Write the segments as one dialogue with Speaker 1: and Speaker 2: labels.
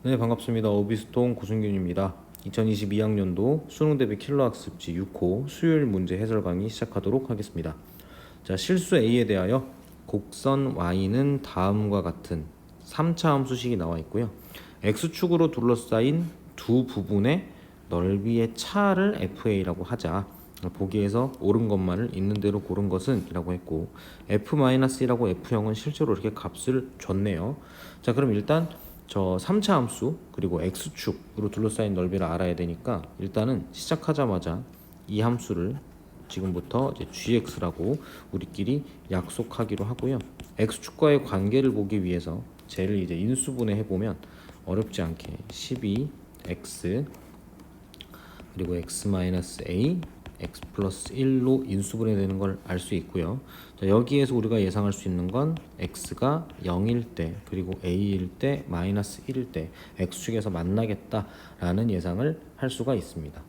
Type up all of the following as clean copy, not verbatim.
Speaker 1: 네, 반갑습니다. 오비스통 고승균입니다. 2022학년도 수능 대비 킬러 학습지 6호 수요일 문제 해설 강의 시작하도록 하겠습니다. 자, 실수 A에 대하여 곡선 Y는 다음과 같은 3차 함수식이 나와 있고요. X축으로 둘러싸인 두 부분의 넓이의 차를 FA라고 하자. 보기에서 옳은 것만을 있는 대로 고른 것은 이라고 했고, F-이라고 F형은 실제로 이렇게 값을 줬네요. 자, 그럼 일단 저 3차 함수 그리고 x축으로 둘러싸인 넓이를 알아야 되니까 일단은 시작하자마자 이 함수를 지금부터 이제 gx라고 우리끼리 약속하기로 하고요. x축과의 관계를 보기 위해서 쟤를 이제 인수분해 해보면 어렵지 않게 12x 그리고 x-a x 플러스 1로 인수분해되는 걸 알 수 있고요. 자, 여기에서 우리가 예상할 수 있는 건 x가 0일 때 그리고 a일 때 마이너스 1일 때 x축에서 만나겠다라는 예상을 할 수가 있습니다.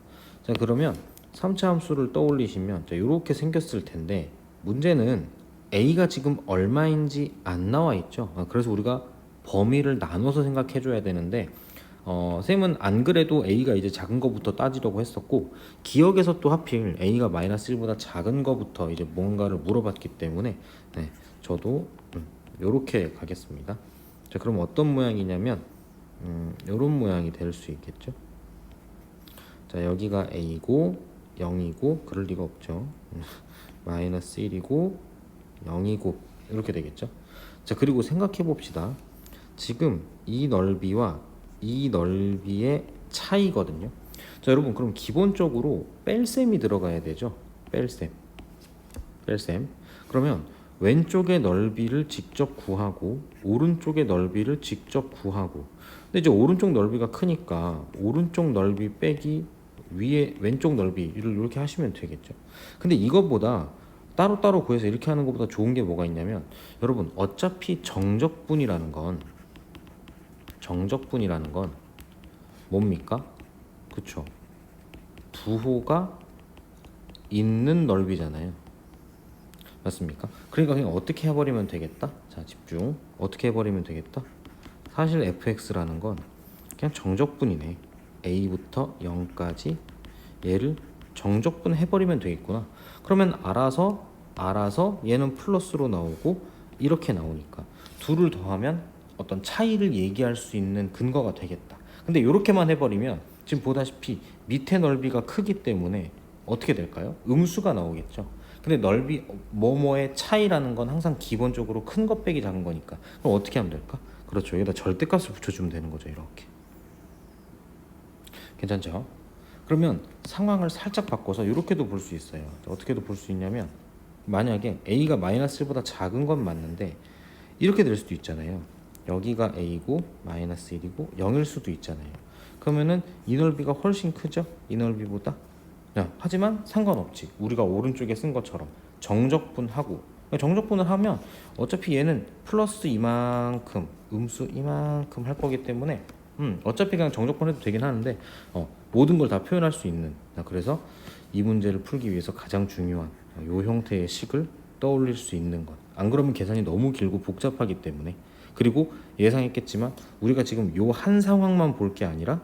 Speaker 1: 자, 그러면 3차 함수를 떠올리시면 이렇게 생겼을 텐데 문제는 a가 지금 얼마인지 안 나와 있죠. 그래서 우리가 범위를 나눠서 생각해 줘야 되는데 쌤은 안 그래도 A가 이제 작은 거부터 따지려고 했었고 기억에서 또 하필 A가 마이너스 1보다 작은 거부터 이제 뭔가를 물어봤기 때문에 네, 저도 요렇게 가겠습니다. 자, 그럼 어떤 모양이냐면 요런 모양이 될 수 있겠죠. 자, 여기가 A고 0이고 그럴 리가 없죠. 마이너스 1이고 0이고 이렇게 되겠죠. 자, 그리고 생각해 봅시다. 지금 이 넓이와 이 넓이의 차이거든요. 자, 여러분, 그럼 기본적으로 뺄셈이 들어가야 되죠. 뺄셈. 그러면 왼쪽의 넓이를 직접 구하고 오른쪽의 넓이를 직접 구하고. 근데 이제 오른쪽 넓이가 크니까 오른쪽 넓이 빼기 위에 왼쪽 넓이를 이렇게 하시면 되겠죠. 근데 이것보다 따로따로 구해서 이렇게 하는 것보다 좋은 게 뭐가 있냐면 여러분, 어차피 정적분이라는 건 뭡니까? 그쵸? 부호가 있는 넓이잖아요. 맞습니까? 그러니까 그냥 어떻게 해버리면 되겠다? 자, 집중. 어떻게 해버리면 되겠다? 사실 fx라는 건 그냥 정적분이네. a부터 0까지 얘를 정적분 해버리면 되겠구나. 그러면 알아서 얘는 플러스로 나오고 이렇게 나오니까 둘을 더하면 어떤 차이를 얘기할 수 있는 근거가 되겠다. 근데 이렇게만 해버리면 지금 보다시피 밑에 넓이가 크기 때문에 어떻게 될까요? 음수가 나오겠죠. 근데 넓이 뭐뭐의 차이라는 건 항상 기본적으로 큰 것 빼기 작은 거니까 그럼 어떻게 하면 될까? 그렇죠. 여기다 절대값을 붙여주면 되는 거죠. 이렇게. 괜찮죠? 그러면 상황을 살짝 바꿔서 이렇게도 볼 수 있어요. 어떻게도 볼 수 있냐면 만약에 a가 마이너스 1보다 작은 건 맞는데 이렇게 될 수도 있잖아요. 여기가 a고 마이너스 1이고 0일 수도 있잖아요. 그러면은 이 넓이가 훨씬 크죠? 이 넓이보다. 야, 하지만 상관없지. 우리가 오른쪽에 쓴 것처럼 정적분하고 정적분을 하면 어차피 얘는 플러스 이만큼 음수 이만큼 할 거기 때문에 어차피 그냥 정적분해도 되긴 하는데 모든 걸 다 표현할 수 있는. 그래서 이 문제를 풀기 위해서 가장 중요한 요 형태의 식을 떠올릴 수 있는 것. 안 그러면 계산이 너무 길고 복잡하기 때문에. 그리고 예상했겠지만 우리가 지금 요 한 상황만 볼 게 아니라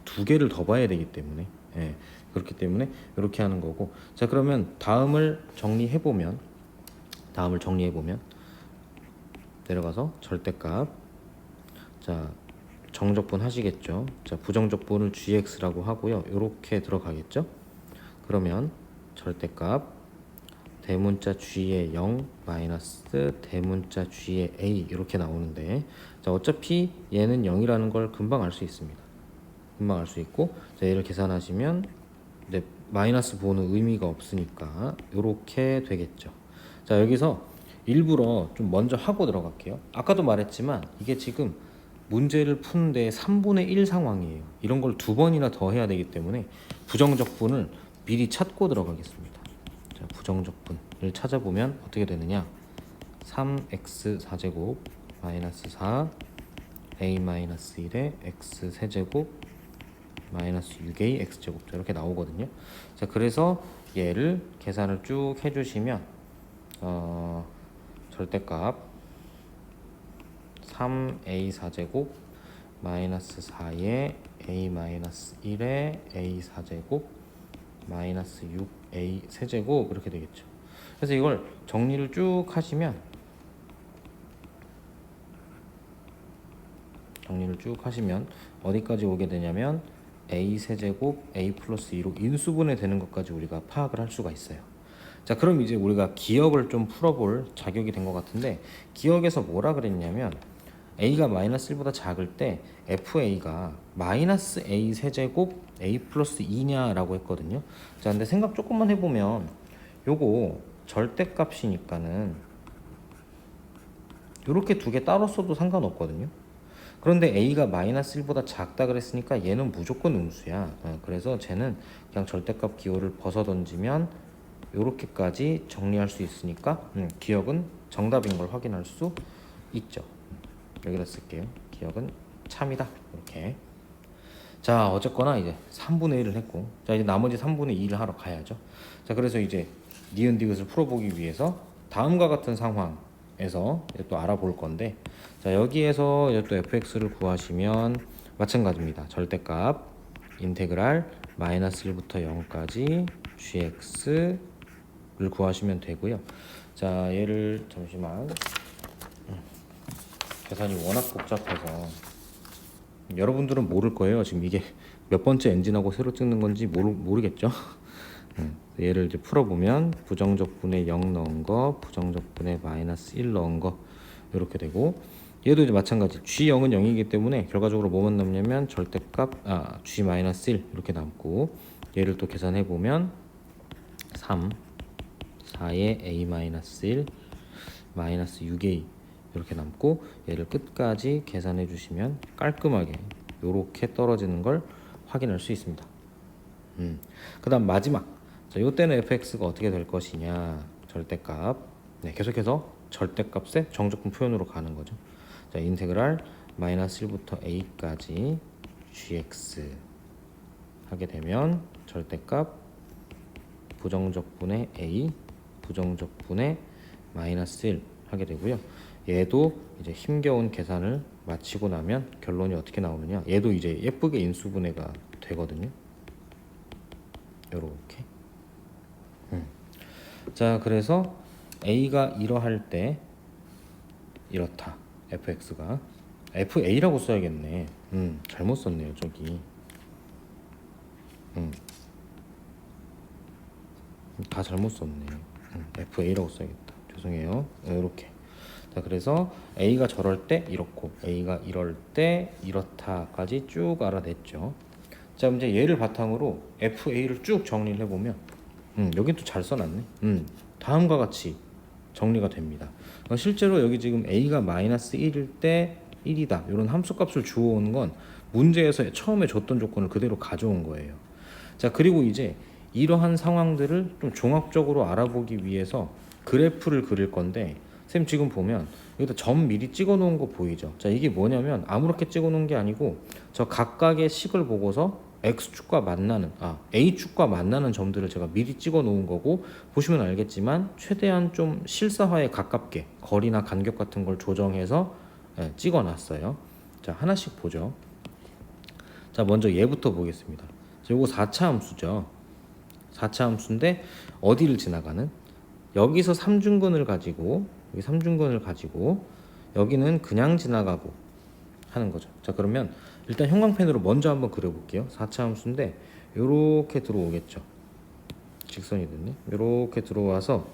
Speaker 1: 두 개를 더 봐야 되기 때문에 그렇기 때문에 이렇게 하는 거고. 자, 그러면 다음을 정리해 보면 내려가서 절대값. 자, 정적분 하시겠죠. 자, 부정적분을 gx라고 하고요. 이렇게 들어가겠죠. 그러면 절대값 대문자 g의 0 마이너스 대문자 g의 a 이렇게 나오는데, 자, 어차피 얘는 0이라는 걸 금방 알 수 있습니다. 금방 알 수 있고, 자, 얘를 계산하시면 이제 마이너스 보는 의미가 없으니까 이렇게 되겠죠. 자, 여기서 일부러 좀 먼저 하고 들어갈게요. 아까도 말했지만 이게 지금 문제를 푸는데 3분의 1 상황이에요. 이런 걸 두 번이나 더 해야 되기 때문에 부정적분을 미리 찾고 들어가겠습니다. 자, 부정적분을 찾아보면 어떻게 되느냐? 3x 4제곱 마이너스 4 a 마이너스 1에 x 세제곱 마이너스 6a x제곱 이렇게 나오거든요. 자, 그래서 얘를 계산을 쭉 해주시면 절대값 3a 4제곱 마이너스 4에 a 마이너스 1에 a 4제곱 마이너스 6a 세제곱 이렇게 되겠죠. 그래서 이걸 정리를 쭉 하시면 어디까지 오게 되냐면 a 세제곱 a 플러스 2로 인수분해 되는 것까지 우리가 파악을 할 수가 있어요. 자, 그럼 이제 우리가 기억을 좀 풀어볼 자격이 된 것 같은데, 기억에서 뭐라 그랬냐면 a가 마이너스 1보다 작을 때 fa가 마이너스 a 세제곱 a 플러스 2냐라고 했거든요. 자, 근데 생각 조금만 해보면 요거 절대값이니까는 이렇게 두 개 따로 써도 상관없거든요. 그런데 a가 마이너스 1보다 작다 그랬으니까 얘는 무조건 음수야. 그래서 쟤는 그냥 절대값 기호를 벗어 던지면 이렇게까지 정리할 수 있으니까 기억은 정답인 걸 확인할 수 있죠. 여기다 쓸게요. 기억은 참이다. 이렇게. 자, 어쨌거나 이제 3분의 1을 했고, 자, 이제 나머지 3분의 2를 하러 가야죠. 자, 그래서 이제 니은 디귿을 풀어보기 위해서 다음과 같은 상황에서 이제 또 알아볼 건데, 자, 여기에서 이제 또 fx를 구하시면 마찬가지입니다. 절대값 인테그랄 마이너스 1부터 0까지 gx를 구하시면 되고요. 자, 얘를 잠시만, 계산이 워낙 복잡해서 여러분들은 모를 거예요. 지금 이게 몇 번째 엔진하고 새로 찍는 건지 모르겠죠. 얘를 이제 풀어보면 부정적분에 0 넣은 거, 부정적분에 마이너스 1 넣은 거 이렇게 되고, 얘도 이제 마찬가지 g0은 0이기 때문에 결과적으로 뭐만 남냐면 절대값 g 마이너스 1 이렇게 남고, 얘를 또 계산해 보면 3 4에 a 마이너스 1 마이너스 6a 이렇게 남고, 얘를 끝까지 계산해 주시면 깔끔하게 이렇게 떨어지는 걸 확인할 수 있습니다. 그 다음 마지막, 자, 요때는 fx가 어떻게 될 것이냐, 절대값. 네, 계속해서 절대값의 정적분 표현으로 가는 거죠. 자, 인테그랄 마이너스 1부터 a까지 gx 하게 되면 절대값 부정적분의 a 부정적분의 마이너스 1 하게 되고요. 얘도 이제 힘겨운 계산을 마치고 나면 결론이 어떻게 나오느냐, 얘도 이제 예쁘게 인수분해가 되거든요. 요렇게. 자, 그래서 a가 이러할 때 이렇다. fx가 fa라고 써야겠네. 잘못 썼네요, 저기. 다 잘못 썼네. fa라고 써야겠다. 죄송해요. 이렇게. 자, 그래서 a가 저럴 때 이렇고 a가 이럴 때 이렇다까지 쭉 알아냈죠. 자, 이제 얘를 바탕으로 fa를 쭉 정리를 해보면 여긴 또 잘 써놨네. 다음과 같이 정리가 됩니다. 실제로 여기 지금 a가 마이너스 1일 때 1이다 이런 함수값을 주워온 건 문제에서 처음에 줬던 조건을 그대로 가져온 거예요. 자, 그리고 이제 이러한 상황들을 좀 종합적으로 알아보기 위해서 그래프를 그릴 건데, 쌤 지금 보면 여기다 점 미리 찍어 놓은 거 보이죠? 자, 이게 뭐냐면 아무렇게 찍어 놓은 게 아니고 저 각각의 식을 보고서 x축과 만나는 a축과 만나는 점들을 제가 미리 찍어 놓은 거고, 보시면 알겠지만 최대한 좀 실사화에 가깝게 거리나 간격 같은 걸 조정해서 찍어 놨어요. 자, 하나씩 보죠. 자, 먼저 얘부터 보겠습니다. 자, 요거 4차 함수죠. 4차 함수인데 어디를 지나가는? 여기서 3중근을 가지고, 여기 3중근을 가지고 여기는 그냥 지나가고 하는 거죠. 자, 그러면 일단 형광펜으로 먼저 한번 그려볼게요. 4차 함수인데 요렇게 들어오겠죠. 직선이 됐네. 요렇게 들어오다가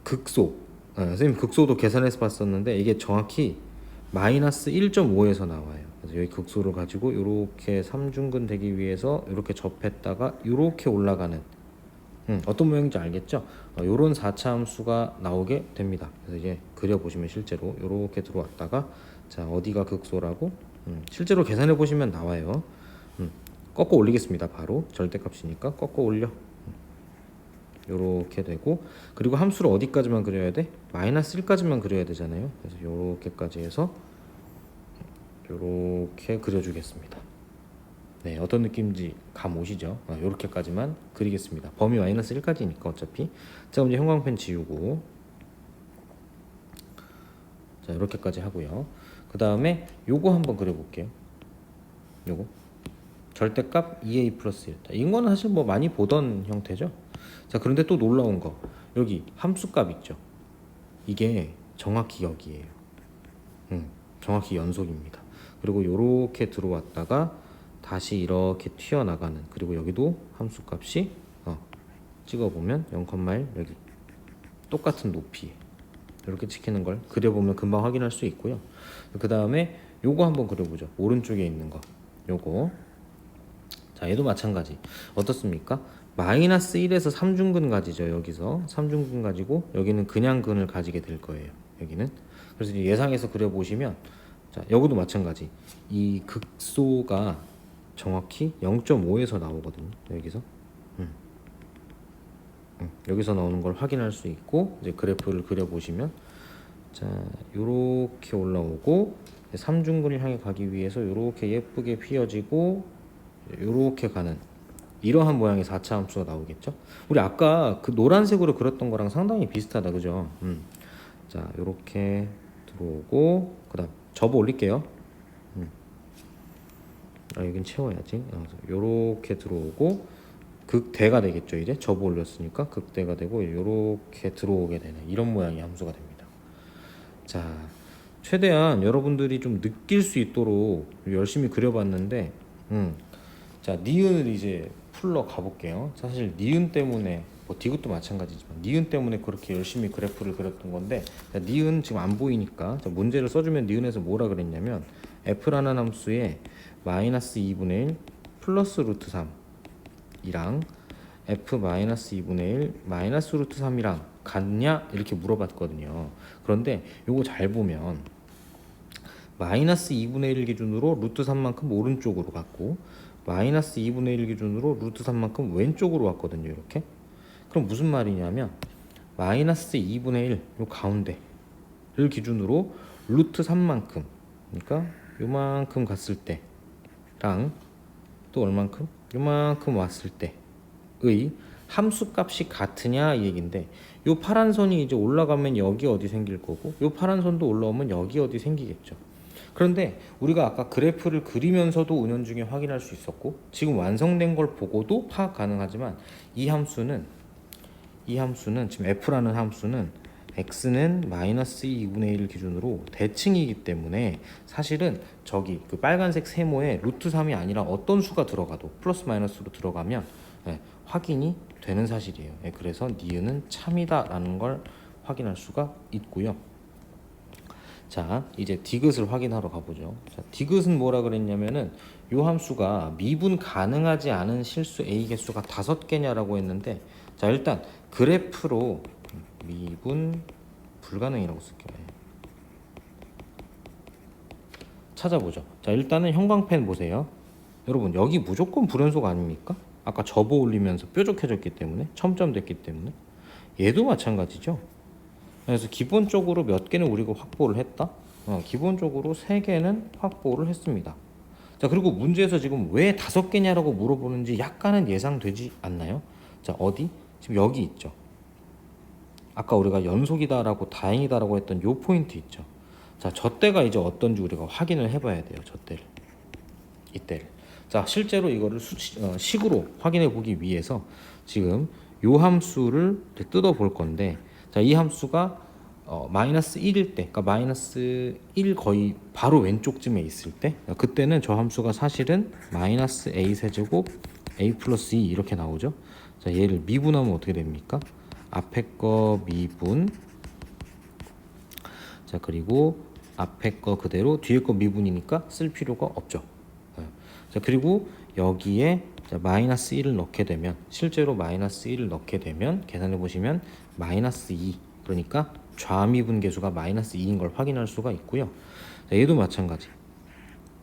Speaker 1: 극소. 선생님 극소도 계산해서 봤었는데 이게 정확히 마이너스 1.5에서 나와요. 그래서 여기 극소를 가지고 이렇게 3중근 되기 위해서 이렇게 접했다가 이렇게 올라가는, 어떤 모양인지 알겠죠? 요런 4차 함수가 나오게 됩니다. 그래서 이제 그려보시면 실제로 이렇게 들어왔다가, 자, 어디가 극소라고? 실제로 계산해 보시면 나와요. 꺾어 올리겠습니다. 바로 절대값이니까 꺾어 올려. 요렇게 되고, 그리고 함수를 어디까지만 그려야 돼? 마이너스 1까지만 그려야 되잖아요. 그래서 요렇게까지 해서 요렇게 그려주겠습니다. 네, 어떤 느낌인지 감 오시죠? 요렇게까지만 그리겠습니다. 범위 마이너스 1까지니까 어차피. 자, 이제 형광펜 지우고, 자, 이렇게까지 하고요. 그 다음에 요거 한번 그려볼게요. 요거 절대값 2a 플러스 1. 이거는 사실 뭐 많이 보던 형태죠. 자, 그런데 또 놀라운 거, 여기 함수값 있죠. 이게 정확히 여기에요. 정확히 연속입니다. 그리고 요렇게 들어왔다가 다시 이렇게 튀어나가는, 그리고 여기도 함수값이 찍어보면 0,1 여기 똑같은 높이 이렇게 찍히는 걸 그려보면 금방 확인할 수 있고요. 그 다음에 요거 한번 그려보죠. 오른쪽에 있는 거 요거. 자, 얘도 마찬가지. 어떻습니까? 마이너스 1에서 3중근 가지죠. 여기서 3중근 가지고 여기는 그냥 근을 가지게 될 거예요. 여기는. 그래서 이제 예상해서 그려보시면, 자, 여기도 마찬가지. 이 극소가 정확히 0.5에서 나오거든요. 여기서. 여기서 나오는 걸 확인할 수 있고, 이제 그래프를 그려보시면, 자, 요렇게 올라오고 3중근을 향해 가기 위해서 요렇게 예쁘게 휘어지고 요렇게 가는 이러한 모양의 4차 함수가 나오겠죠. 우리 아까 그 노란색으로 그렸던 거랑 상당히 비슷하다, 그죠? 자, 요렇게 들어오고, 그 다음 접어 올릴게요. 여긴 채워야지. 요렇게 들어오고 극대가 되겠죠. 이제 접어 올렸으니까 극대가 되고 요렇게 들어오게 되는 이런 모양의 함수가 됩니다. 자, 최대한 여러분들이 좀 느낄 수 있도록 열심히 그려봤는데, 자, 니은을 이제 풀러 가볼게요. 사실 니은 때문에, 뭐 디귿도 마찬가지지만 니은 때문에 그렇게 열심히 그래프를 그렸던 건데, 자, 니은 지금 안 보이니까 자, 문제를 써주면 니은에서 뭐라 그랬냐면 f라는 함수에 마이너스 2분의 1 플러스 루트 3이랑 f 마이너스 2분의 1 마이너스 루트 3이랑 같냐 이렇게 물어봤거든요. 그런데 요거 잘 보면 마이너스 2분의 1 기준으로 루트 3만큼 오른쪽으로 갔고 마이너스 2분의 1 기준으로 루트 3만큼 왼쪽으로 왔거든요. 이렇게. 그럼 무슨 말이냐면 마이너스 2분의 1 요 가운데를 기준으로 루트 3만큼, 그러니까 요만큼 갔을 때랑 또 얼만큼? 요만큼 왔을 때의 함수값이 같으냐 이 얘긴데, 요 파란 선이 이제 올라가면 여기 어디 생길 거고 요 파란 선도 올라오면 여기 어디 생기겠죠. 그런데 우리가 아까 그래프를 그리면서도 은연중에 확인할 수 있었고 지금 완성된 걸 보고도 파악 가능하지만 이 함수는 지금 f라는 함수는 x는 마이너스 2분의 1 기준으로 대칭이기 때문에 사실은 저기 그 빨간색 세모에 루트 3이 아니라 어떤 수가 들어가도 플러스 마이너스로 들어가면 확인이 되는 사실이에요. 그래서 니은은 참이다 라는 걸 확인할 수가 있고요. 자, 이제 디귿을 확인하러 가보죠. 자, 디귿은 뭐라 그랬냐면은 요 함수가 미분 가능하지 않은 실수 A 개수가 5개냐라고 했는데, 자, 일단 그래프로 미분 불가능이라고 쓸게요. 찾아보죠. 자, 일단은 형광펜 보세요. 여러분, 여기 무조건 불연속 아닙니까? 아까 접어 올리면서 뾰족해졌기 때문에, 첨점됐기 때문에. 얘도 마찬가지죠. 그래서 기본적으로 몇 개는 우리가 확보를 했다. 기본적으로 3개는 확보를 했습니다. 자, 그리고 문제에서 지금 왜 5개냐라고 물어보는지 약간은 예상되지 않나요? 자, 어디? 지금 여기 있죠. 아까 우리가 연속이다라고 다행이다라고 했던 요 포인트 있죠. 자, 저 때가 이제 어떤지 우리가 확인을 해봐야 돼요. 저 때를, 이때를. 자, 실제로 이거를 식으로 확인해 보기 위해서 지금 요 함수를 뜯어 볼 건데, 자, 이 함수가 마이너스 1일 때, 그러니까 마이너스 1 거의 바로 왼쪽쯤에 있을 때, 그때는 저 함수가 사실은 마이너스 a 세제곱 a 플러스 2 이렇게 나오죠. 자, 얘를 미분하면 어떻게 됩니까? 앞에 거 미분, 자, 그리고 앞에 거 그대로 뒤에 거 미분이니까 쓸 필요가 없죠. 자, 그리고 여기에 자, 마이너스 1을 넣게 되면, 실제로 마이너스 1을 넣게 되면 계산해 보시면 마이너스 2, 그러니까 좌미분 계수가 마이너스 2인 걸 확인할 수가 있고요. 자, 얘도 마찬가지.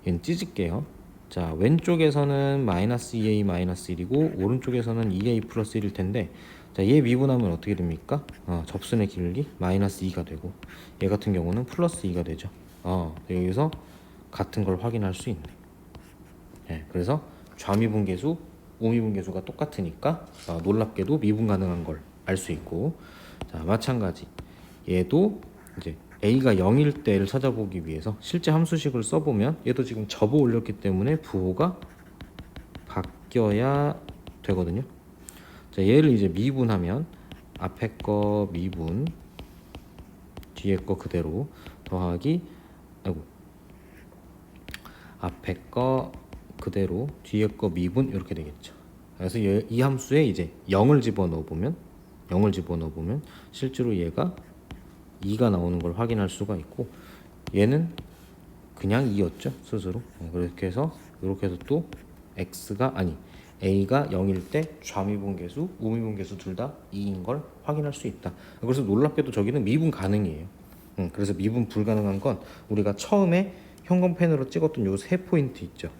Speaker 1: 얘는 찢을게요. 자, 왼쪽에서는 마이너스 2a 마이너스 1이고 오른쪽에서는 2a 플러스 1일 텐데, 자, 얘 미분하면 어떻게 됩니까? 접선의 길이 마이너스 2가 되고 얘 같은 경우는 플러스 2가 되죠. 여기서 같은 걸 확인할 수 있네. 그래서 좌미분 계수, 우미분 계수가 똑같으니까 놀랍게도 미분 가능한 걸 알 수 있고, 자, 마찬가지 얘도 이제 a가 0일 때를 찾아보기 위해서 실제 함수식을 써보면 얘도 지금 접어 올렸기 때문에 부호가 바뀌어야 되거든요. 자, 얘를 이제 미분하면 앞에 거 미분, 뒤에 거 그대로 더하기, 아이고, 앞에 거 그대로 뒤에 거 미분 이렇게 되겠죠. 그래서 이 함수에 이제 0을 집어넣어 보면 실제로 얘가 2가 나오는 걸 확인할 수가 있고, 얘는 그냥 2였죠 스스로. 그렇게 해서 이렇게 해서 또 x가 아니 a가 0일 때 좌미분계수, 우미분계수 둘 다 2인 걸 확인할 수 있다. 그래서 놀랍게도 저기는 미분 가능이에요. 그래서 미분 불가능한 건 우리가 처음에 형광펜으로 찍었던 요 세 포인트 있죠.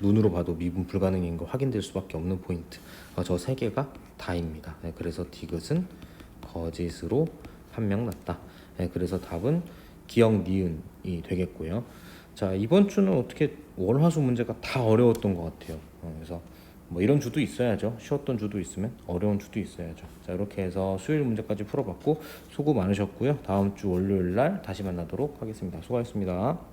Speaker 1: 눈으로 봐도 미분 불가능인 거 확인될 수밖에 없는 포인트. 저 세 개가 다입니다. 그래서 디귿은 거짓으로 판명났다. 그래서 답은 기역 니은이 되겠고요. 자, 이번 주는 어떻게 월화수 문제가 다 어려웠던 것 같아요. 그래서 뭐 이런 주도 있어야죠. 쉬웠던 주도 있으면 어려운 주도 있어야죠. 자, 이렇게 해서 수요일 문제까지 풀어봤고 수고 많으셨고요. 다음 주 월요일 날 다시 만나도록 하겠습니다. 수고하셨습니다.